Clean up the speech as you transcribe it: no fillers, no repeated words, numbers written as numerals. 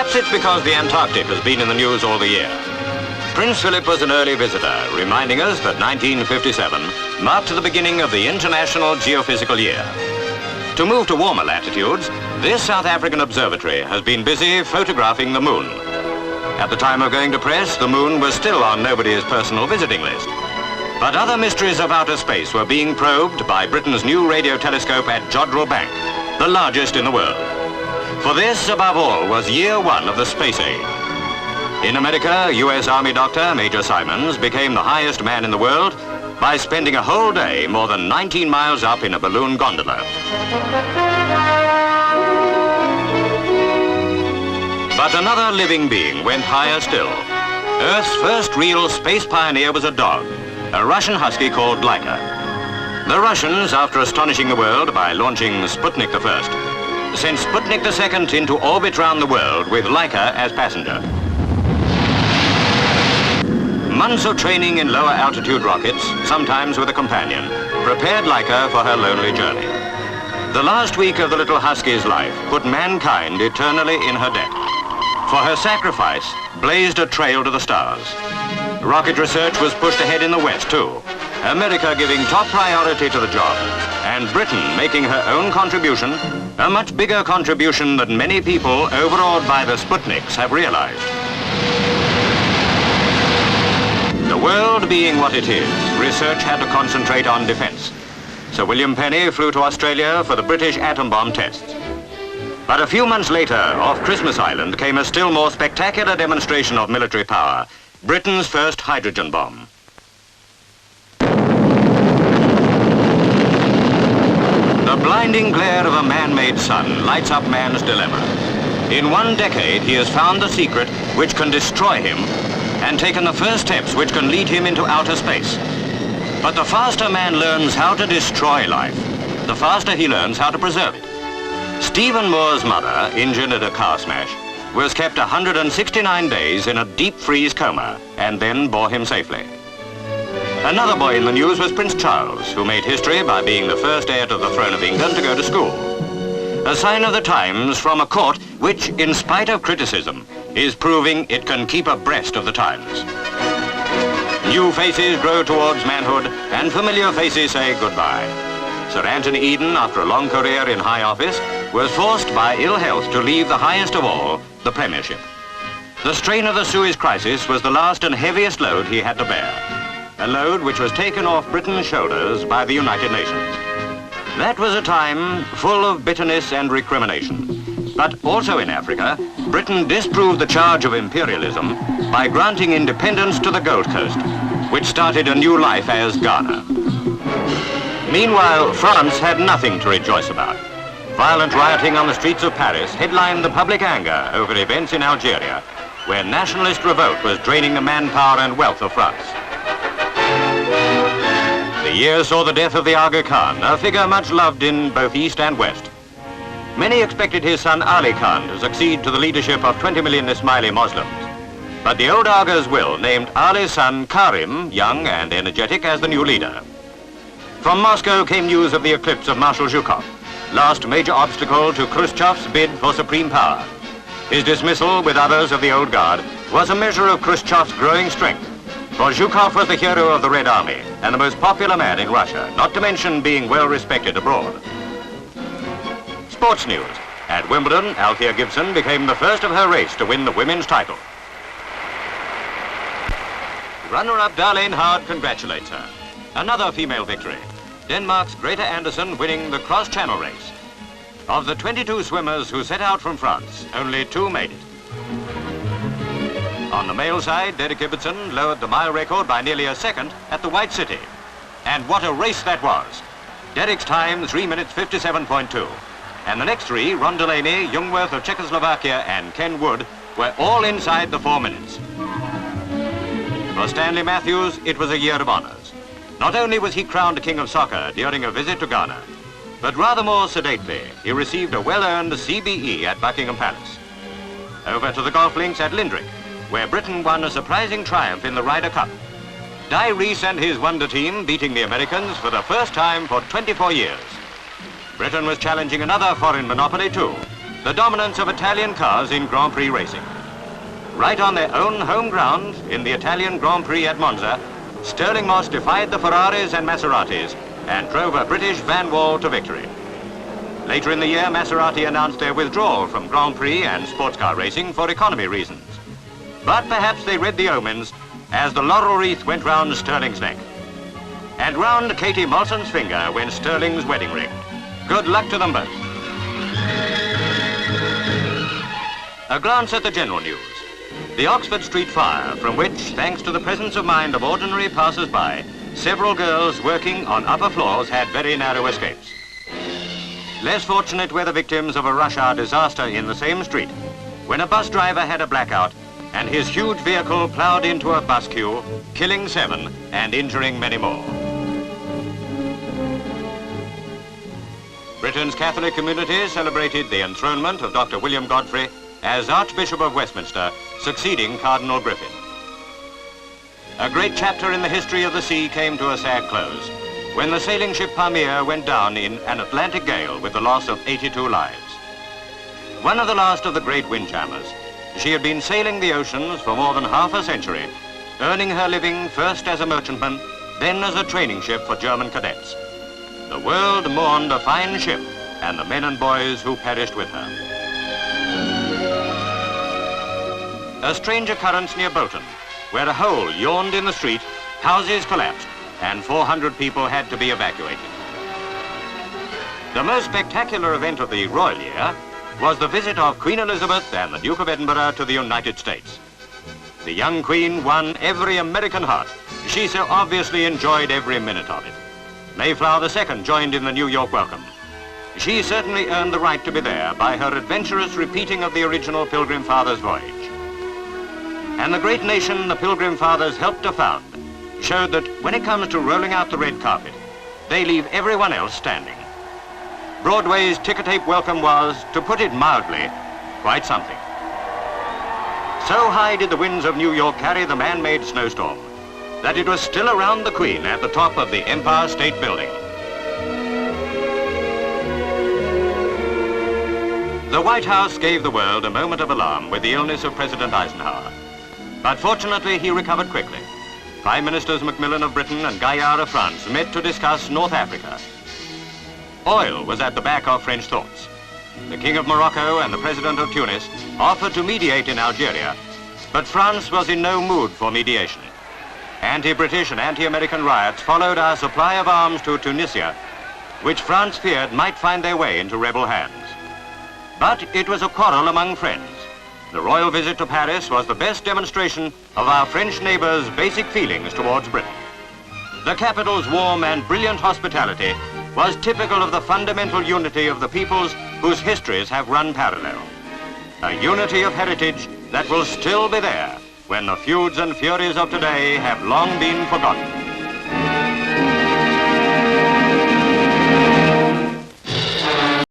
Perhaps it's because the Antarctic has been in the news all the year. Prince Philip was an early visitor, reminding us that 1957 marked the beginning of the International Geophysical Year. To move to warmer latitudes, this South African observatory has been busy photographing the moon. At the time of going to press, the moon was still on nobody's personal visiting list. But other mysteries of outer space were being probed by Britain's new radio telescope at Jodrell Bank, the largest in the world. For this, above all, was year one of the space age. In America, U.S. Army Doctor Major Simons became the highest man in the world by spending a whole day more than 19 miles up in a balloon gondola. But another living being went higher still. Earth's first real space pioneer was a dog, a Russian husky called Laika. The Russians, after astonishing the world by launching Sputnik I, sent Sputnik II into orbit round the world with Laika as passenger. Months of training in lower altitude rockets, sometimes with a companion, prepared Laika for her lonely journey. The last week of the little husky's life put mankind eternally in her debt. For her sacrifice blazed a trail to the stars. Rocket research was pushed ahead in the West too, America giving top priority to the job, and Britain making her own contribution, a much bigger contribution than many people overawed by the Sputniks have realized. The world being what it is, research had to concentrate on defense. Sir William Penny flew to Australia for the British atom bomb tests. But a few months later, off Christmas Island, came a still more spectacular demonstration of military power, Britain's first hydrogen bomb. The blinding glare of a man-made sun lights up man's dilemma. In one decade, he has found the secret which can destroy him and taken the first steps which can lead him into outer space. But the faster man learns how to destroy life, the faster he learns how to preserve it. Stephen Moore's mother, injured at a car smash, was kept 169 days in a deep freeze coma and then bore him safely. Another boy in the news was Prince Charles, who made history by being the first heir to the throne of England to go to school. A sign of the times from a court which, in spite of criticism, is proving it can keep abreast of the times. New faces grow towards manhood, and familiar faces say goodbye. Sir Anthony Eden, after a long career in high office, was forced by ill health to leave the highest of all, the Premiership. The strain of the Suez crisis was the last and heaviest load he had to bear, a load which was taken off Britain's shoulders by the United Nations. That was a time full of bitterness and recrimination. But also in Africa, Britain disproved the charge of imperialism by granting independence to the Gold Coast, which started a new life as Ghana. Meanwhile, France had nothing to rejoice about. Violent rioting on the streets of Paris headlined the public anger over events in Algeria, where nationalist revolt was draining the manpower and wealth of France. The year saw the death of the Aga Khan, a figure much loved in both East and West. Many expected his son Ali Khan to succeed to the leadership of 20 million Ismaili Muslims. But the old Aga's will named Ali's son Karim, young and energetic, as the new leader. From Moscow came news of the eclipse of Marshal Zhukov, last major obstacle to Khrushchev's bid for supreme power. His dismissal with others of the old guard was a measure of Khrushchev's growing strength, for Zhukov was the hero of the Red Army and the most popular man in Russia, not to mention being well respected abroad. Sports news. At Wimbledon, Althea Gibson became the first of her race to win the women's title. Runner-up Darlene Hard congratulates her. Another female victory. Denmark's Greta Andersen winning the cross-channel race. Of the 22 swimmers who set out from France, only 2 made it. On the male side, Derek Ibbotson lowered the mile record by nearly a second at the White City. And what a race that was. Derek's time, 3 minutes 57.2. And the next 3, Ron Delaney, Jungwirth of Czechoslovakia, and Ken Wood, were all inside the 4 minutes. For Stanley Matthews, it was a year of honors. Not only was he crowned King of Soccer during a visit to Ghana, but rather more sedately, he received a well-earned CBE at Buckingham Palace. Over to the golf links at Lindrick, where Britain won a surprising triumph in the Ryder Cup. Di Reese and his wonder team beating the Americans for the first time for 24 years. Britain was challenging another foreign monopoly too, the dominance of Italian cars in Grand Prix racing. Right on their own home ground, in the Italian Grand Prix at Monza, Stirling Moss defied the Ferraris and Maseratis and drove a British Van Wall to victory. Later in the year, Maserati announced their withdrawal from Grand Prix and sports car racing for economy reasons. But perhaps they read the omens as the laurel wreath went round Stirling's neck. And round Katie Molson's finger went Stirling's wedding ring. Good luck to them both. A glance at the general news. The Oxford Street fire, from which, thanks to the presence of mind of ordinary passers-by, several girls working on upper floors had very narrow escapes. Less fortunate were the victims of a rush hour disaster in the same street, when a bus driver had a blackout and his huge vehicle ploughed into a bus queue, killing 7 and injuring many more. Britain's Catholic community celebrated the enthronement of Dr. William Godfrey as Archbishop of Westminster, succeeding Cardinal Griffin. A great chapter in the history of the sea came to a sad close when the sailing ship Pamir went down in an Atlantic gale with the loss of 82 lives. One of the last of the great windjammers, she had been sailing the oceans for more than half a century, earning her living first as a merchantman, then as a training ship for German cadets. The world mourned a fine ship and the men and boys who perished with her. A strange occurrence near Bolton, where a hole yawned in the street, houses collapsed, and 400 people had to be evacuated. The most spectacular event of the royal year was the visit of Queen Elizabeth and the Duke of Edinburgh to the United States. The young Queen won every American heart. She so obviously enjoyed every minute of it. Mayflower II joined in the New York welcome. She certainly earned the right to be there by her adventurous repeating of the original Pilgrim Fathers' voyage. And the great nation the Pilgrim Fathers helped to found showed that when it comes to rolling out the red carpet, they leave everyone else standing. Broadway's ticker-tape welcome was, to put it mildly, quite something. So high did the winds of New York carry the man-made snowstorm that it was still around the Queen at the top of the Empire State Building. The White House gave the world a moment of alarm with the illness of President Eisenhower. But fortunately, he recovered quickly. Prime Ministers Macmillan of Britain and Gaillard of France met to discuss North Africa. Oil was at the back of French thoughts. The King of Morocco and the President of Tunis offered to mediate in Algeria, but France was in no mood for mediation. Anti-British and anti-American riots followed our supply of arms to Tunisia, which France feared might find their way into rebel hands. But it was a quarrel among friends. The royal visit to Paris was the best demonstration of our French neighbors' basic feelings towards Britain. The capital's warm and brilliant hospitality was typical of the fundamental unity of the peoples whose histories have run parallel. A unity of heritage that will still be there when the feuds and furies of today have long been forgotten.